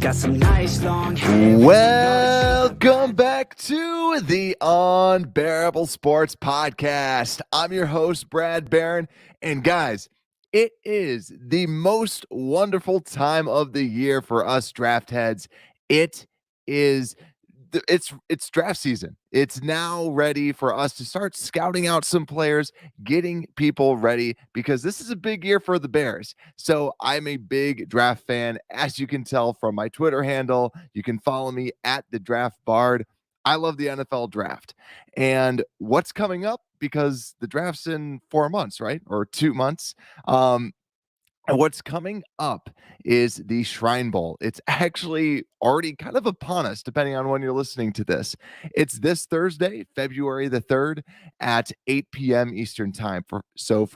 got some nice long hair. Welcome back to the Unbearable Sports Podcast. I'm your host, Brad Barron. And guys, it is the most wonderful time of the year for us draft heads. It's draft season. It's now ready for us to start scouting out some players, getting people ready, because this is a big year for the Bears. So I'm a big draft fan, as you can tell from my Twitter handle. You can follow me at the Draft Bard. I love the NFL draft. And what's coming up, because the draft's in 4 months, right? Or 2 months. And what's coming up is the Shrine Bowl. It's actually already kind of upon us, depending on when you're listening to this. It's this Thursday, February the 3rd at 8 p.m. Eastern time. For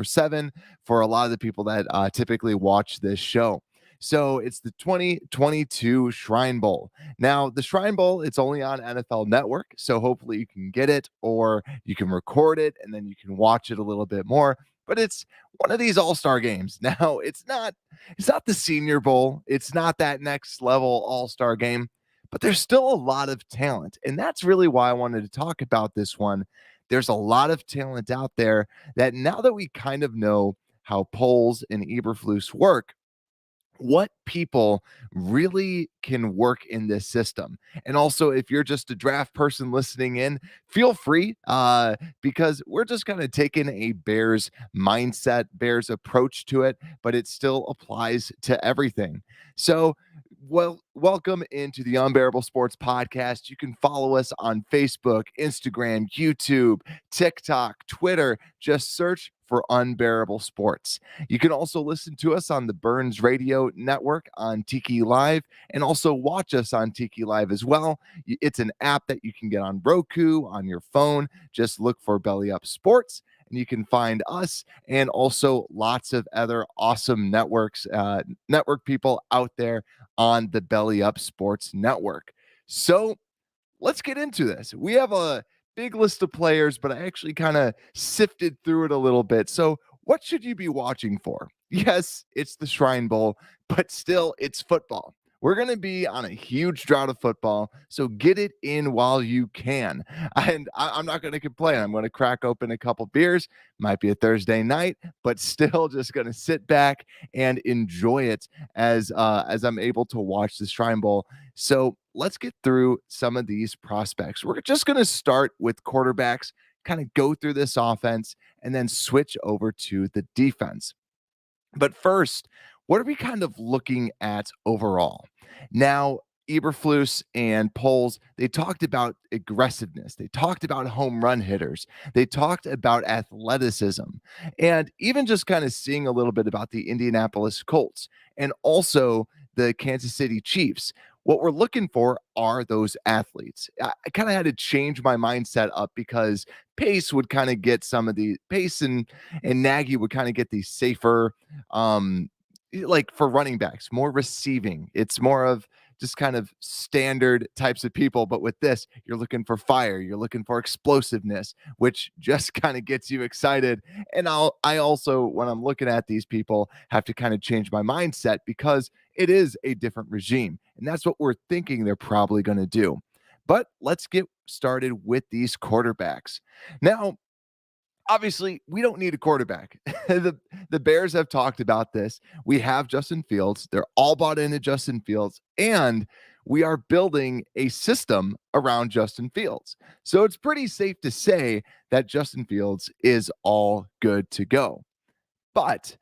7 for a lot of the people that typically watch this show. So it's the 2022 Shrine Bowl. Now, the Shrine Bowl, it's only on NFL Network, so hopefully you can get it, or you can record it and then you can watch it a little bit more. But it's one of these all-star games. Now, it's not the Senior Bowl. It's not that next level all-star game, but there's still a lot of talent. And that's really why I wanted to talk about this one. There's a lot of talent out there that, now that we kind of know how polls and Eberflous work, what people really can work in this system. And also, if you're just a draft person listening in, feel free, because we're just kind of taking a Bears mindset, Bears approach to it, but it still applies to everything. So, welcome into the Unbearable Sports Podcast. You can follow us on Facebook, Instagram, YouTube, TikTok, Twitter. Just search for Unbearable Sports. You can also listen to us on the Burns Radio Network on Tiki Live, and also watch us on Tiki Live as well. It's an app that you can get on Roku, on your phone. Just look for Belly Up Sports, and you can find us and also lots of other awesome network people out there on the Belly Up Sports Network. So let's get into this. We have a big list of players, but I actually kind of sifted through it a little bit. So what should you be watching for? Yes, it's the Shrine Bowl, but still, it's football. We're going to be on a huge drought of football, so get it in while you can. And I'm not going to complain. I'm going to crack open a couple beers. Might be a Thursday night, but still just going to sit back and enjoy it as I'm able to watch the Shrine Bowl. So let's get through some of these prospects. We're just going to start with quarterbacks, kind of go through this offense, and then switch over to the defense. But first, what are we kind of looking at overall? Now, Eberflous and Poles, they talked about aggressiveness. They talked about home run hitters. They talked about athleticism, and even just kind of seeing a little bit about the Indianapolis Colts and also the Kansas City Chiefs. What we're looking for are those athletes. I kind of had to change my mindset up, because Pace would kind of get some of the Pace and Nagy would kind of get these safer, like for running backs, more receiving. It's more of just kind of standard types of people. But with this, you're looking for fire, you're looking for explosiveness, which just kind of gets you excited. And I also, when I'm looking at these people, have to kind of change my mindset, because it is a different regime. And that's what we're thinking they're probably going to do. But let's get started with these quarterbacks. Now, obviously, we don't need a quarterback. The Bears have talked about this. We have Justin Fields. They're all bought into Justin Fields, and we are building a system around Justin Fields. So it's pretty safe to say that Justin Fields is all good to go. But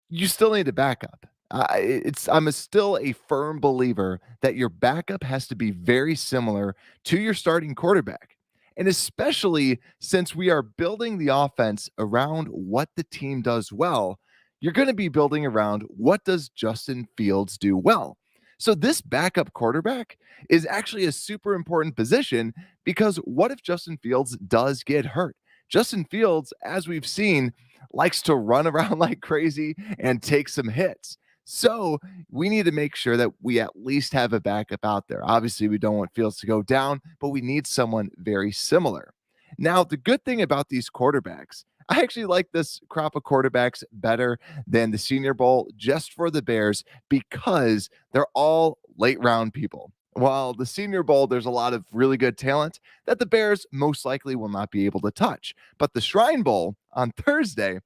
you still need a backup. I'm still a firm believer that your backup has to be very similar to your starting quarterback. And especially since we are building the offense around what the team does well, you're going to be building around what does Justin Fields do well. So this backup quarterback is actually a super important position, because what if Justin Fields does get hurt? Justin Fields, as we've seen, likes to run around like crazy and take some hits. So we need to make sure that we at least have a backup out there. Obviously, we don't want Fields to go down, but we need someone very similar. Now, the good thing about these quarterbacks, I actually like this crop of quarterbacks better than the Senior Bowl, just for the Bears, because they're all late round people. While the Senior Bowl, there's a lot of really good talent that the Bears most likely will not be able to touch. But the Shrine Bowl on Thursday,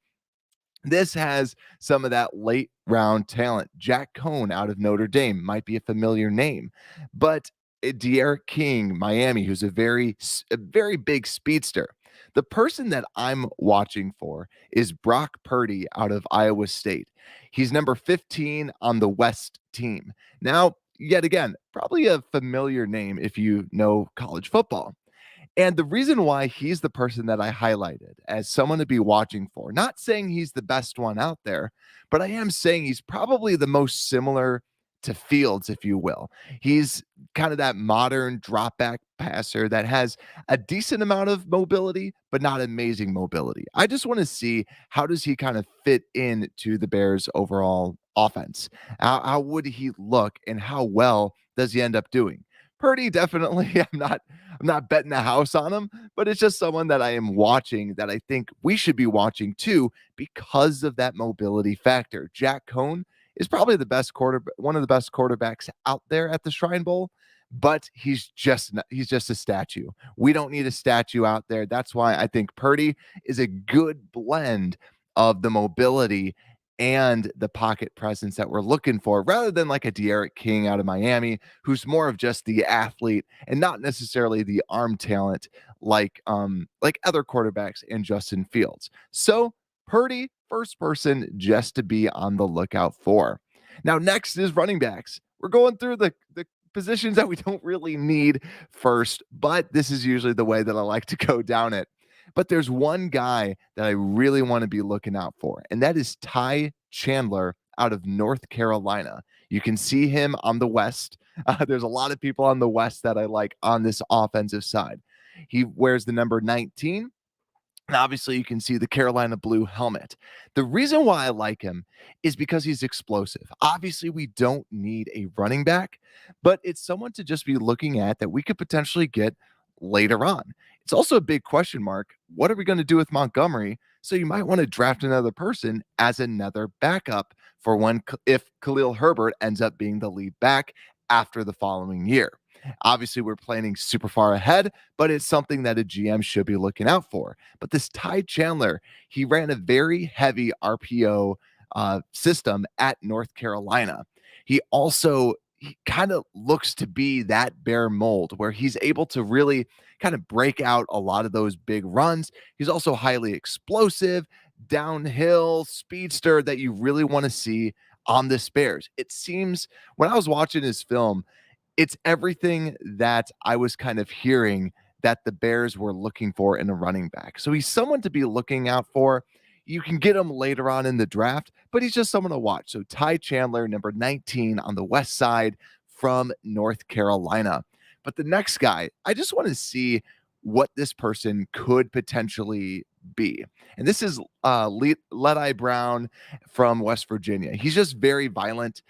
this has some of that late round talent. Jack Cohn out of Notre Dame might be a familiar name, but De'Aaron King, Miami, who's a very big speedster. The person that I'm watching for is Brock Purdy out of Iowa State. He's number 15 on the West team. Now, yet again, probably a familiar name if you know college football. And the reason why he's the person that I highlighted as someone to be watching for, not saying he's the best one out there, but I am saying he's probably the most similar to Fields, if you will. He's kind of that modern drop back passer that has a decent amount of mobility, but not amazing mobility. I just want to see how does he kind of fit into the Bears' overall offense? How would he look and how well does he end up doing? Purdy, definitely. I'm not betting the house on him, but it's just someone that I am watching that I think we should be watching too because of that mobility factor. Jack Cohn is probably one of the best quarterbacks out there at the Shrine Bowl, but he's just a statue. We don't need a statue out there. That's why I think Purdy is a good blend of the mobility and the pocket presence that we're looking for, rather than like a De'Aaron King out of Miami, who's more of just the athlete and not necessarily the arm talent like other quarterbacks and Justin Fields. So Purdy, first person just to be on the lookout for. Now, next is running backs. We're going through the positions that we don't really need first, but this is usually the way that I like to go down it. But there's one guy that I really want to be looking out for, and that is Ty Chandler out of North Carolina. You can see him on the West. There's a lot of people on the West that I like on this offensive side. He wears the number 19. And obviously, you can see the Carolina blue helmet. The reason why I like him is because he's explosive. Obviously, we don't need a running back, but it's someone to just be looking at that we could potentially get later on. It's also a big question mark. What are we going to do with Montgomery? So you might want to draft another person as another backup for if Khalil Herbert ends up being the lead back after the following year. Obviously, we're planning super far ahead, but it's something that a GM should be looking out for. But this Ty Chandler, he ran a very heavy RPO system at North Carolina. He kind of looks to be that Bear mold where he's able to really kind of break out a lot of those big runs. He's also highly explosive, downhill speedster that you really want to see on the Bears. It seems when I was watching his film, it's everything that I was kind of hearing that the Bears were looking for in a running back. So he's someone to be looking out for. You can get him later on in the draft, but he's just someone to watch. So Ty Chandler, number 19 on the West side from North Carolina. But the next guy, I just want to see what this person could potentially be. And this is Let-I Brown from West Virginia. He's just very violent.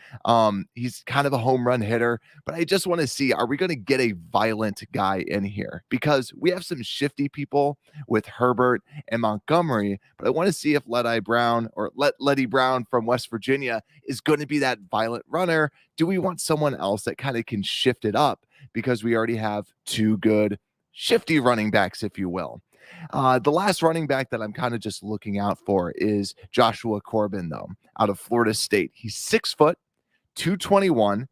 He's kind of a home run hitter, but I just want to see, are we going to get a violent guy in here? Because we have some shifty people with Herbert and Montgomery, but I want to see if Let-I Brown or Letty Brown from West Virginia is going to be that violent runner. Do we want someone else that kind of can shift it up? Because we already have two good shifty running backs, if you will. The last running back that I'm kind of just looking out for is Joshua Corbin, though, out of Florida State. He's 6 foot, 221.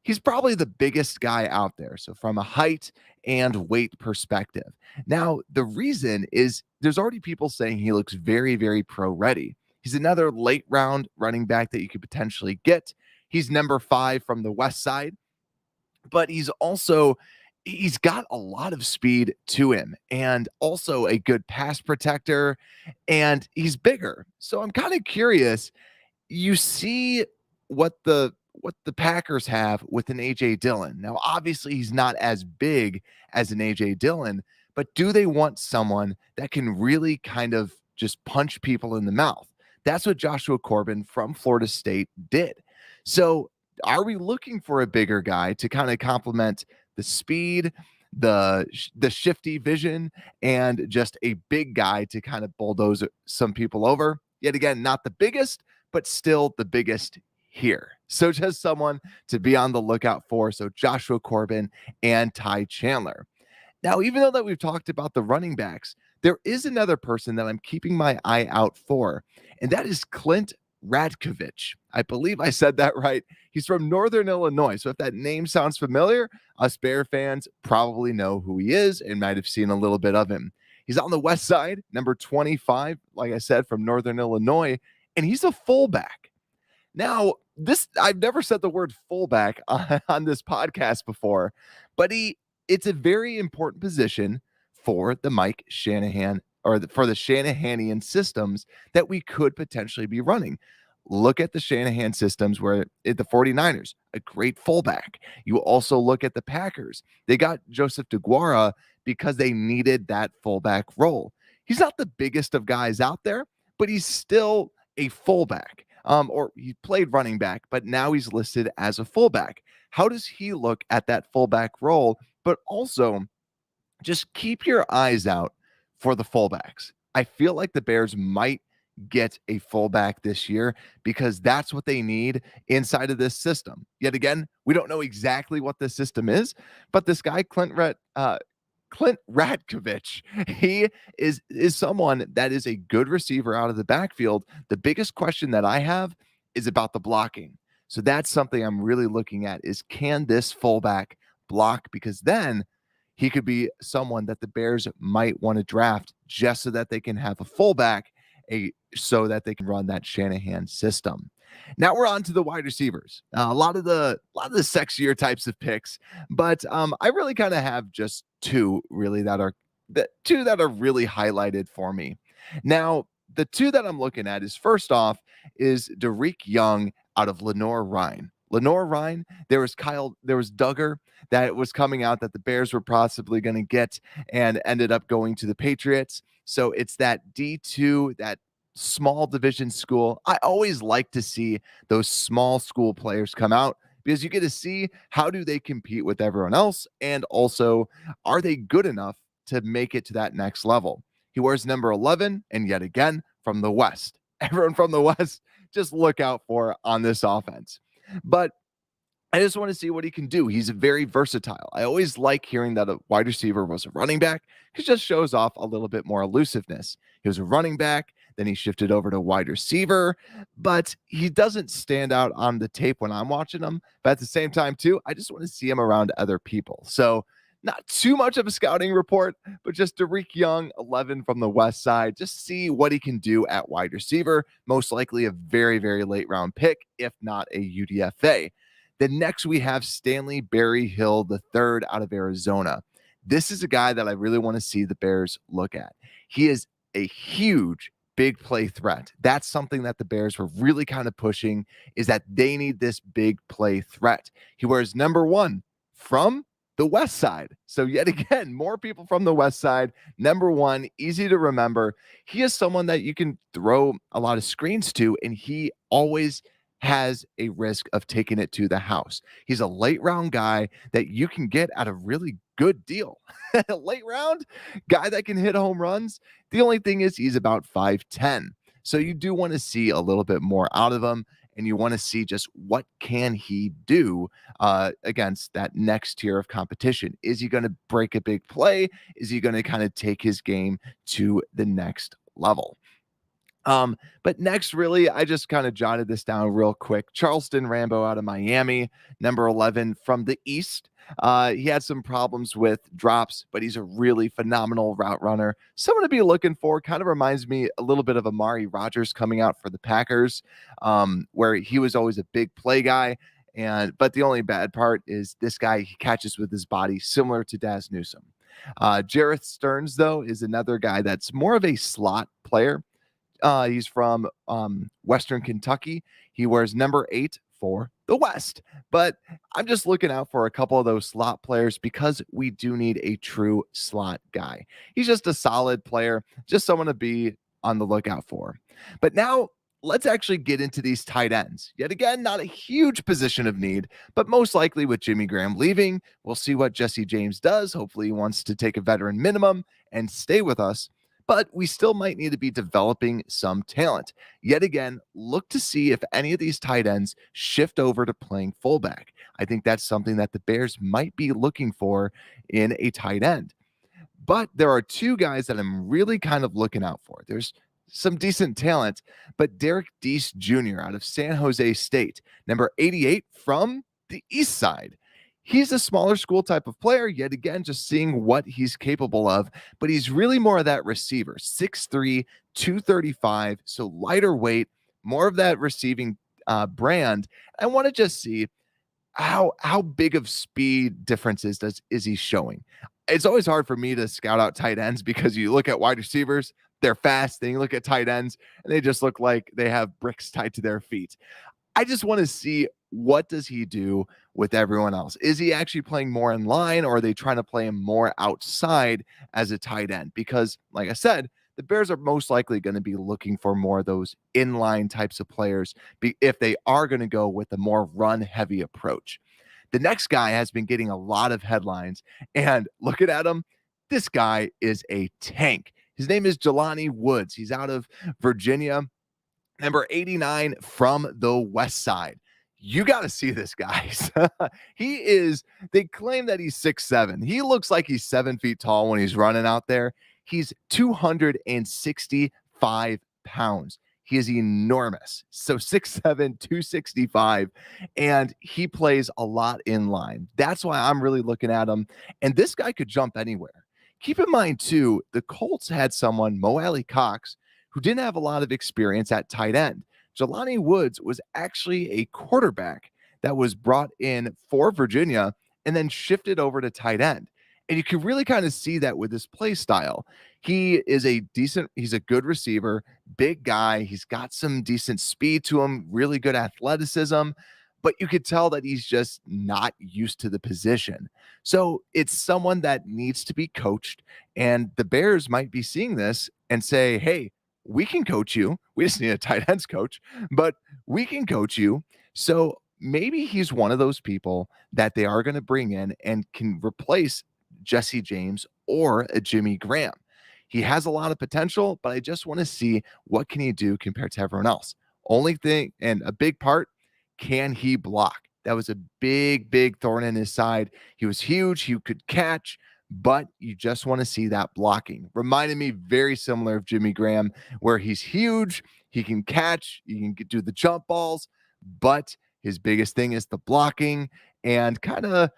He's probably the biggest guy out there. So from a height and weight perspective. Now, the reason is there's already people saying he looks very, very pro ready. He's another late round running back that you could potentially get. He's number 5 from the West side, but he's got a lot of speed to him and also a good pass protector, and he's bigger. So I'm kind of curious. You see what the Packers have with an AJ Dillon. Now, obviously, he's not as big as an AJ Dillon, but do they want someone that can really kind of just punch people in the mouth? That's what Joshua Corbin from Florida State did. So are we looking for a bigger guy to kind of complement the speed, the shifty vision, and just a big guy to kind of bulldoze some people over? Yet again, not the biggest, but still the biggest here. So just someone to be on the lookout for. So Joshua Corbin and Ty Chandler. Now, even though that we've talked about the running backs, there is another person that I'm keeping my eye out for, and that is Clint Radkovich. I believe I said that right. He's from Northern Illinois. So if that name sounds familiar, us Bear fans probably know who he is and might have seen a little bit of him. He's on the west side, number 25, like I said, from Northern Illinois, and he's a fullback. Now, this I've never said the word fullback on this podcast before, but it's a very important position for the Mike Shanahan or for the Shanahanian systems that we could potentially be running. Look at the Shanahan systems where at the 49ers, a great fullback. You also look at the Packers. They got Joseph DeGuara because they needed that fullback role. He's not the biggest of guys out there, but he's still a fullback. Or he played running back, but now he's listed as a fullback. How does he look at that fullback role? But also, just keep your eyes out for the fullbacks. I feel like the Bears might get a fullback this year because that's what they need inside of this system. Yet again, we don't know exactly what the system is, but this guy, Clint Radkovich, he is someone that is a good receiver out of the backfield. The biggest question that I have is about the blocking. So that's something I'm really looking at is, can this fullback block? Because then he could be someone that the Bears might want to draft just so that they can have a fullback, so that they can run that Shanahan system. Now we're on to the wide receivers. A lot of the sexier types of picks, but I really kind of have just two really that are really highlighted for me. Now, the two that I'm looking at is, first off, is Derek Young out of Lenore-Rhyne. Lenore-Rhyne, there was Duggar that was coming out that the Bears were possibly going to get and ended up going to the Patriots. So it's that D2, that small division school. I always like to see those small school players come out because you get to see how do they compete with everyone else, and also are they good enough to make it to that next level. He wears number 11, and yet again from the West. Everyone from the West, just look out for on this offense. But I just want to see what he can do. He's very versatile. I always like hearing that a wide receiver was a running back because it just shows off a little bit more elusiveness. He was a running back, then he shifted over to wide receiver, but he doesn't stand out on the tape when I'm watching him. But at the same time, too, I just want to see him around other people. So not too much of a scouting report, but just Derek Young, 11 from the West Side. Just see what he can do at wide receiver. Most likely a very, very late round pick, if not a UDFA. Then next we have Stanley Berryhill III out of Arizona. This is a guy that I really want to see the Bears look at. He is a huge big play threat. That's something that the Bears were really kind of pushing, is that they need this big play threat. He wears number 1 from the West Side. So yet again, more people from the West Side. Number 1, easy to remember. He is someone that you can throw a lot of screens to, and he always has a risk of taking it to the house. He's a late round guy that you can get at a really good deal. Late round guy that can hit home runs. The only thing is he's about 5'10". So you do want to see a little bit more out of him, and you want to see just what can he do against that next tier of competition. Is he going to break a big play? Is he going to kind of take his game to the next level? But next, really, I just kind of jotted this down real quick. Charleston Rambo out of Miami, number 11 from the East. He had some problems with drops, but he's a really phenomenal route runner. Someone to be looking for. Kind of reminds me a little bit of Amari Rodgers coming out for the Packers, where he was always a big play guy. But the only bad part is this guy, he catches with his body, similar to Daz Newsome. Jareth Stearns, though, is another guy that's more of a slot player. He's from Western Kentucky. He wears number 8 for the West. But I'm just looking out for a couple of those slot players because we do need a true slot guy. He's just a solid player, just someone to be on the lookout for. But now let's actually get into these tight ends. Yet again, not a huge position of need, but most likely with Jimmy Graham leaving, we'll see what Jesse James does. Hopefully he wants to take a veteran minimum and stay with us. but we still might need to be developing some talent. Yet again, look to see if any of these tight ends shift over to playing fullback. I think that's something that the Bears might be looking for in a tight end. But there are two guys that I'm really kind of looking out for. There's some decent talent, but Derek Deese Jr. out of San Jose State, number 88 from the East Side. He's a smaller school type of player, yet again, just seeing what he's capable of, but he's really more of that receiver, 6'3, 235, so lighter weight, more of that receiving brand. I want to just see how big of speed differences is he showing. It's always hard for me to scout out tight ends because you look at wide receivers, they're fast. Then you look at tight ends, and they just look like they have bricks tied to their feet. I just want to see, what does he do with everyone else? Is he actually playing more in line, or are they trying to play him more outside as a tight end? Because, like I said, the Bears are most likely going to be looking for more of those inline types of players if they are going to go with a more run-heavy approach. The next guy has been getting a lot of headlines, and looking at him, this guy is a tank. His name is Jelani Woods. He's out of Virginia, number 89 from the West Side. You got to see this, guys. They claim that he's 6'7". He looks like he's 7 feet tall when he's running out there. He's 265 pounds. He is enormous. So 6'7", 265, and he plays a lot in line. That's why I'm really looking at him. And this guy could jump anywhere. Keep in mind, too, the Colts had someone, Mo Alley Cox, who didn't have a lot of experience at tight end. Jelani Woods was actually a quarterback that was brought in for Virginia and then shifted over to tight end. And you can really kind of see that with his play style. He's a good receiver, big guy. He's got some decent speed to him, really good athleticism, but you could tell that he's just not used to the position. So it's someone that needs to be coached. And the Bears might be seeing this and say, hey, we can coach you. We just need a tight ends coach, but we can coach you. So maybe he's one of those people that they are going to bring in and can replace Jesse James or a Jimmy Graham. He has a lot of potential, but I just want to see, what can he do compared to everyone else. Only thing, and a big part, can he block? That was a big thorn in his side. He was huge. He could catch, but you just want to see that blocking. Reminded me very similar of Jimmy Graham, where he's huge, he can catch, he can do the jump balls, but his biggest thing is the blocking. And and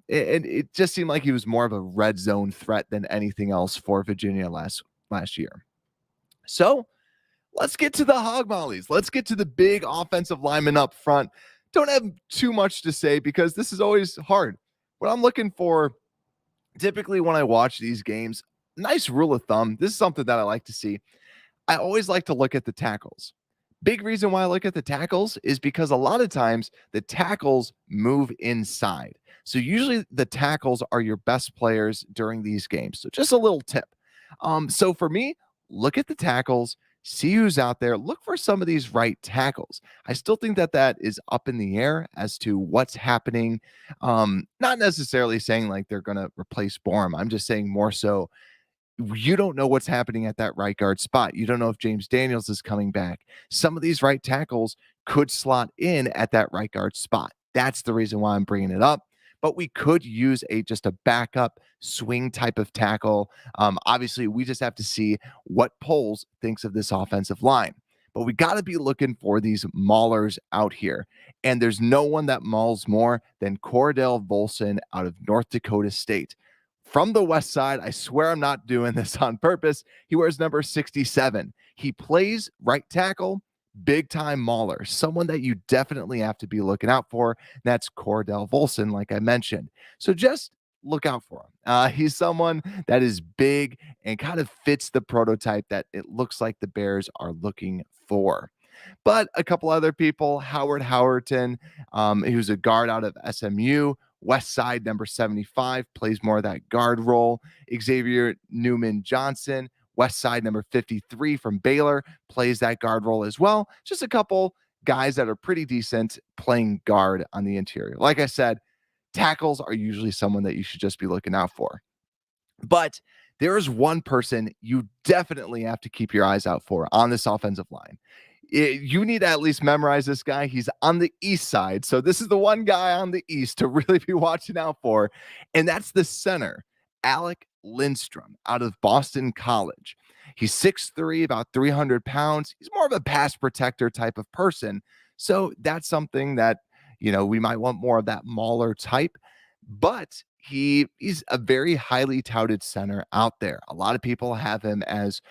it just seemed like he was more of a red zone threat than anything else for Virginia last year. So let's get to the hog mollies. Let's get to the big offensive lineman up front. Don't have too much to say because this is always hard. What I'm looking for, typically when I watch these games, nice rule of thumb, this is something that I like to see. I always like to look at the tackles. Big reason why I look at the tackles is because a lot of times the tackles move inside. So usually the tackles are your best players during these games. So just a little tip. So for me, look at the tackles, see who's out there, look for some of these right tackles. I still think that is up in the air as to what's happening. Not necessarily saying like they're going to replace Borum. I'm just saying more so, you don't know what's happening at that right guard spot. You don't know if James Daniels is coming back. Some of these right tackles could slot in at that right guard spot. That's the reason why I'm bringing it up. But we could use just a backup swing type of tackle. Obviously, we just have to see what Poles thinks of this offensive line. But we got to be looking for these maulers out here. And there's no one that mauls more than Cordell Volson out of North Dakota State. From the West Side, I swear I'm not doing this on purpose. He wears number 67. He plays right tackle, big time mauler, someone that you definitely have to be looking out for. That's Cordell Volson, like I mentioned. So just look out for him. He's someone that is big and kind of fits the prototype that it looks like the Bears are looking for. But a couple other people, Howard Howerton, he was a guard out of SMU. West Side, number 75, plays more of that guard role. Xavier Newman Johnson, West Side, number 53 from Baylor, plays that guard role as well. Just a couple guys that are pretty decent playing guard on the interior. Like I said, tackles are usually someone that you should just be looking out for. But there is one person you definitely have to keep your eyes out for on this offensive line. You need to at least memorize this guy. He's on the east side. So this is the one guy on the east to really be watching out for. And that's the center, Alec Lindstrom out of Boston College. He's 6'3", about 300 pounds. He's more of a pass protector type of person. So that's something that, we might want more of that mauler type. But he's a very highly touted center out there. A lot of people have him as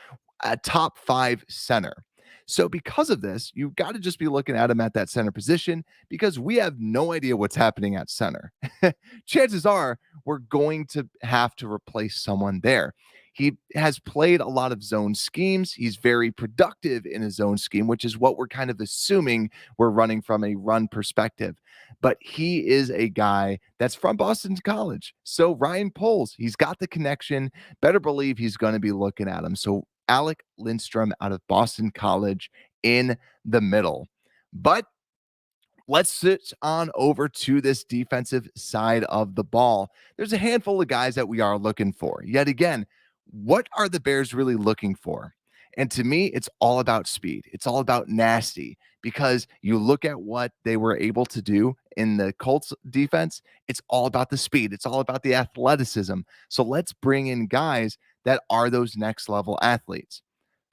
a top 5 center. So because of this, you've got to just be looking at him at that center position because we have no idea what's happening at center. Chances are we're going to have to replace someone there. He has played a lot of zone schemes. He's very productive in a zone scheme, which is what we're kind of assuming we're running from a run perspective. But he is a guy that's from Boston College. So Ryan Poles, he's got the connection. Better believe he's going to be looking at him. So Alec Lindstrom out of Boston College in the middle. But let's switch on over to this defensive side of the ball. There's a handful of guys that we are looking for. Yet again, what are the Bears really looking for? And to me, it's all about speed. It's all about nasty because you look at what they were able to do in the Colts defense. It's all about the speed. It's all about the athleticism. So let's bring in guys that are those next level athletes.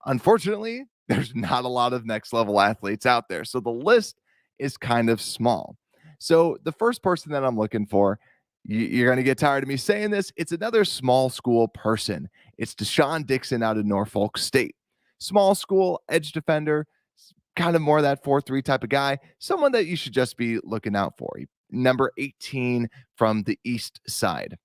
Unfortunately, there's not a lot of next level athletes out there. So the list is kind of small. So the first person that I'm looking for, you're going to get tired of me saying this. It's another small school person. It's Deshaun Dixon out of Norfolk State. Small school edge defender, kind of more of that 4-3 type of guy, someone that you should just be looking out for. Number 18 from the east side.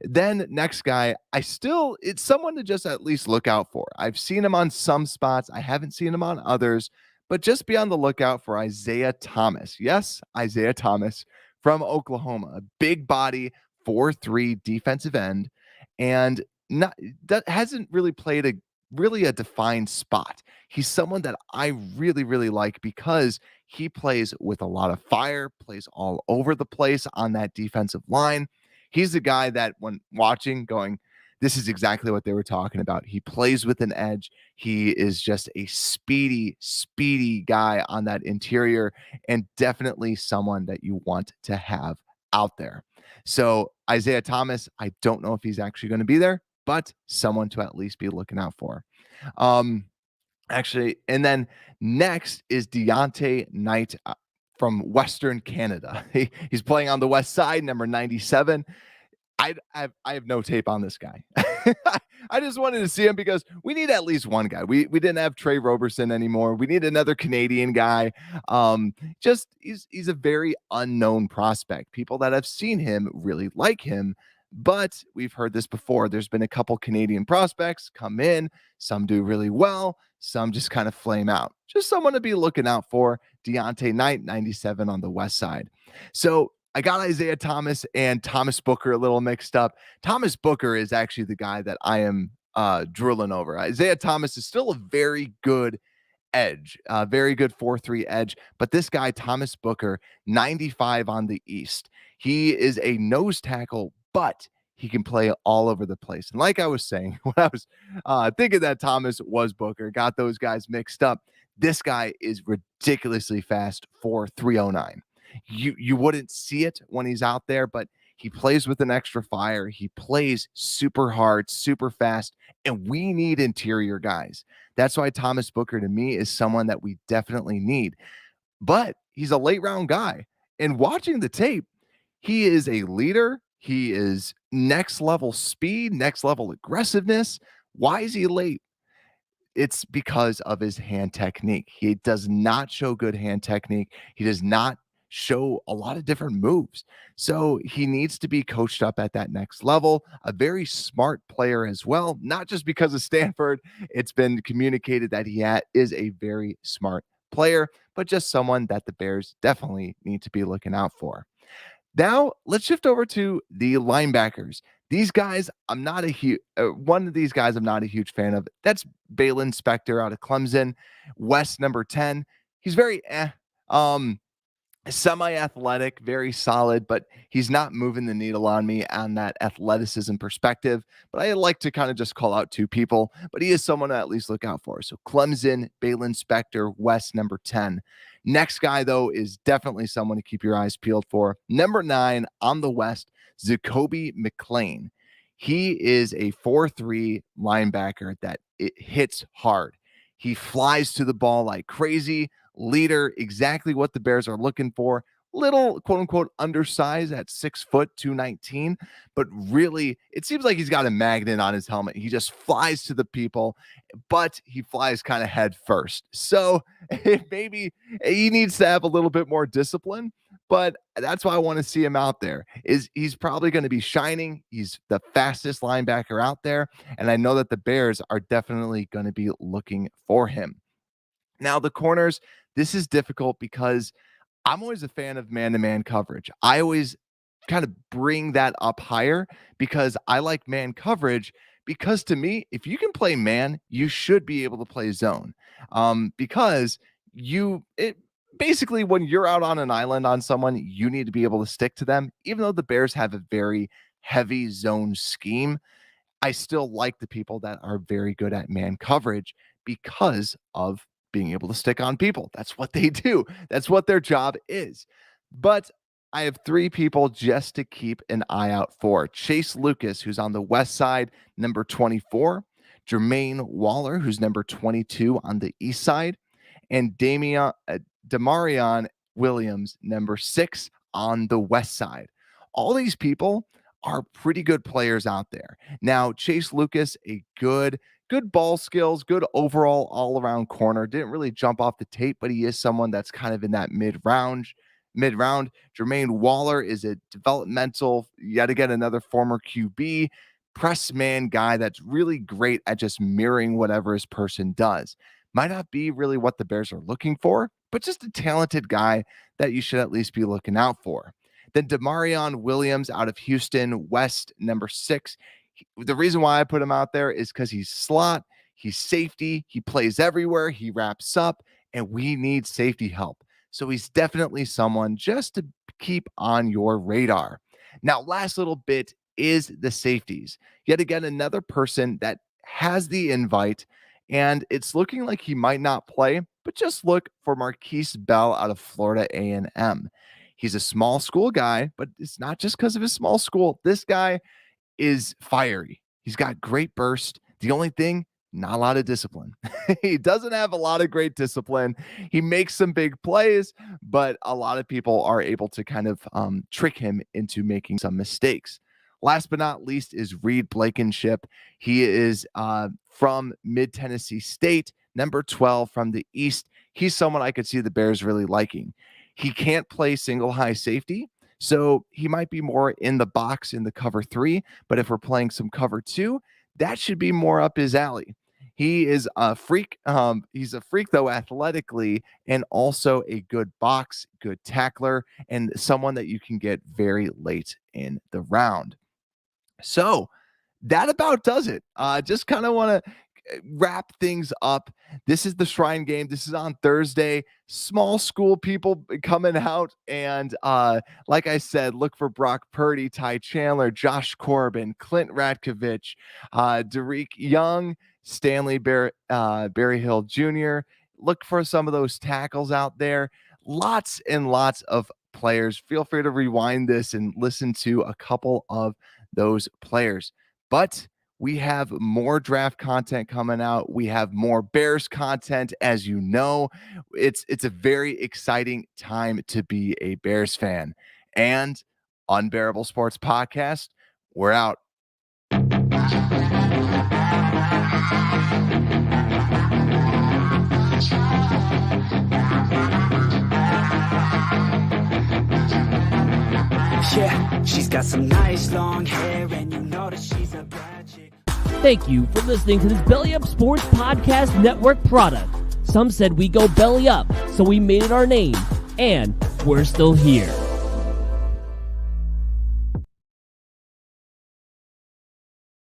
Then next guy, it's someone to just at least look out for. I've seen him on some spots. I haven't seen him on others, but just be on the lookout for Isaiah Thomas. Yes, Isaiah Thomas from Oklahoma, a big body, 4-3 defensive end, and that hasn't really played a defined spot. He's someone that I really, really like because he plays with a lot of fire, plays all over the place on that defensive line. He's the guy that when watching going, this is exactly what they were talking about. He plays with an edge. He is just a speedy guy on that interior and definitely someone that you want to have out there. So Isaiah Thomas, I don't know if he's actually going to be there, but someone to at least be looking out for. Actually, and then next is Deontay Knight from Western Canada. He's playing on the west side, number 97. I have no tape on this guy. I just wanted to see him because we need at least one guy. We didn't have Trey Roberson anymore. We need another Canadian guy. He's a very unknown prospect. People that have seen him really like him, but we've heard this before. There's been a couple Canadian prospects come in. Some do really well. Some just kind of flame out. Just someone to be looking out for. Deontay Knight, 97 on the west side. So I got Isaiah Thomas and Thomas Booker a little mixed up. Thomas Booker is actually the guy that I am drooling over. Isaiah Thomas is still a very good edge, very good 4-3 edge. But this guy, Thomas Booker, 95 on the east. He is a nose tackle, but he can play all over the place. And like I was saying, when I was thinking that Thomas was Booker, got those guys mixed up. This guy is ridiculously fast for 309. You wouldn't see it when he's out there, but he plays with an extra fire. He plays super hard, super fast, and we need interior guys. That's why Thomas Booker to me is someone that we definitely need. But he's a late round guy. And watching the tape, he is a leader. He is next level speed, next level aggressiveness. Why is he late? It's because of his hand technique. He does not show good hand technique. He does not show a lot of different moves. So he needs to be coached up at that next level. A very smart player as well, not just because of Stanford. It's been communicated that he is a very smart player, but just someone that the Bears definitely need to be looking out for. Now, let's shift over to the linebackers. These guys, I'm not a huge one of these guys I'm not a huge fan of. That's Balin Spector out of Clemson, West number 10. He's very semi-athletic, very solid, but he's not moving the needle on me on that athleticism perspective. But I like to kind of just call out two people, but he is someone to at least look out for. So Clemson, Balin Spector, West, number 10. Next guy, though, is definitely someone to keep your eyes peeled for. Number 9 on the West, Zakobi Mclean. He is a 4-3 linebacker that it hits hard. He flies to the ball like crazy. Leader, exactly what the Bears are looking for. Little quote unquote undersized at 6 foot 219, but really it seems like he's got a magnet on his helmet. He just flies to the people, but he flies kind of head first. So maybe he needs to have a little bit more discipline, but that's why I want to see him out there. He's probably going to be shining. He's the fastest linebacker out there, and I know that the Bears are definitely going to be looking for him. Now, the corners, this is difficult because I'm always a fan of man-to-man coverage. I always kind of bring that up higher because I like man coverage because to me, if you can play man, you should be able to play zone. Because basically when you're out on an island on someone, you need to be able to stick to them. Even though the Bears have a very heavy zone scheme, I still like the people that are very good at man coverage because of being able to stick on people. That's what they do. That's what their job is. But I have 3 people just to keep an eye out for. Chase Lucas, who's on the west side, number 24. Jermaine Waller, who's number 22 on the east side. And Damarion Williams, number 6 on the west side. All these people are pretty good players out there. Now, Chase Lucas, a good ball skills, good overall all-around corner. Didn't really jump off the tape, but he is someone that's kind of in that mid-round. Jermaine Waller is a developmental, yet again, another former QB, press man guy that's really great at just mirroring whatever his person does. Might not be really what the Bears are looking for, but just a talented guy that you should at least be looking out for. Then Damarion Williams out of Houston, West, number 6. The reason why I put him out there is because he's slot, he's safety, he plays everywhere, he wraps up, and we need safety help. So he's definitely someone just to keep on your radar. Now, last little bit is the safeties. Yet again, another person that has the invite, and it's looking like he might not play, but just look for Marquise Bell out of Florida A&M. He's a small school guy, but it's not just because of his small school. This guy is fiery. He's got great burst. The only thing, not a lot of discipline. He doesn't have a lot of great discipline. He makes some big plays, but a lot of people are able to kind of trick him into making some mistakes. Last but not least is Reed Blankenship. He is from Mid-Tennessee State, number 12 from the East. He's someone I could see the Bears really liking. He can't play single high safety, so he might be more in the box in the cover 3, but if we're playing some cover 2, that should be more up his alley. He is a freak. He's a freak, though, athletically, and also a good box, good tackler, and someone that you can get very late in the round. So that about does it. Just kind of want to wrap things up. This is the Shrine game. This is on Thursday. Small school people coming out. And like I said, look for Brock Purdy, Ty Chandler, Josh Corbin, Clint Radkovich, Derek Young, Stanley Berryhill Jr. Look for some of those tackles out there. Lots and lots of players. Feel free to rewind this and listen to a couple of those players. But we have more draft content coming out. We have more Bears content, as you know. It's a very exciting time to be a Bears fan. And Unbearable Sports Podcast, we're out. Yeah, she's got some nice long hair, and you know that she's a bad chick. Thank you for listening to this Belly Up Sports Podcast Network product. Some said we go belly up, so we made it our name, and we're still here.